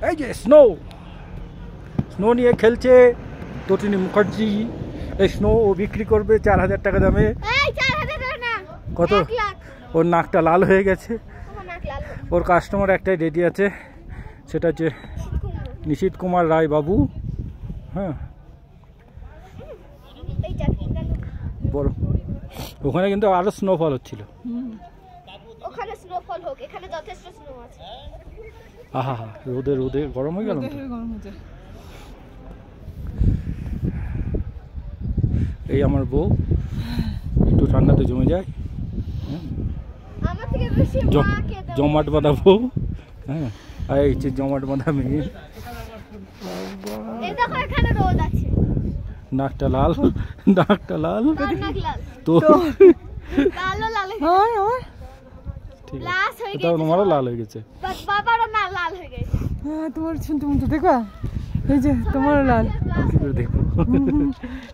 এই যে snow snow নিয়ে খেলছে তটিনী মুখার্জি। এই স্নো ও বিক্রি করবে 4000 টাকা দামে। কত? ওর নাকটা লাল হয়ে গেছে। ওর কাস্টমার একটাই রেডি আছে, সেটা হচ্ছে নিশীথ কুমার রায় বাবু। হ্যাঁ, বড় ওখানে কিন্তু আরো স্নোফল হচ্ছিল। আহা হা, রোদে রোদে গরম হয়ে গেল। এই আমার বউ একটু ঠান্ডাতে জমে যায়, জমাট বাঁধা বউ। হ্যাঁ, আর এই যে জমাট বাঁধা মেয়ে। নাকটা লাল, নাকটা লাল তো তোমারও লাল হয়ে গেছে। তোমার শুনতে মতো দেখবা, এই যে তোমারও লাল। দেখো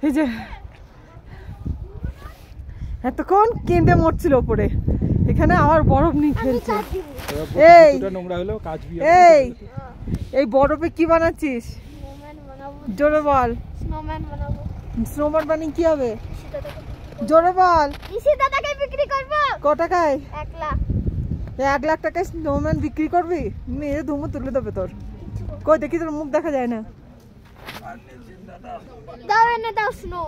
এই যে এতক্ষণ কেঁদে মরছিল ওপরে, এখানে আবার বরফ নিয়ে খেলছে। এই নোংরা হলো কাজ। এই এই বরফে কি বানাচ্ছিস? জোরে বল। স্নোম্যান বানিয়ে কি হবে? জোরে বল। ক টাকায়? 1 লাখ। 1 লাখ টাকায় স্নোম্যান বিক্রি করবি? মেয়ে ধুমো তুলে দেবে তোর। কই দেখি তোর মুখ দেখা যায় না। দাও এনে দাও স্নো।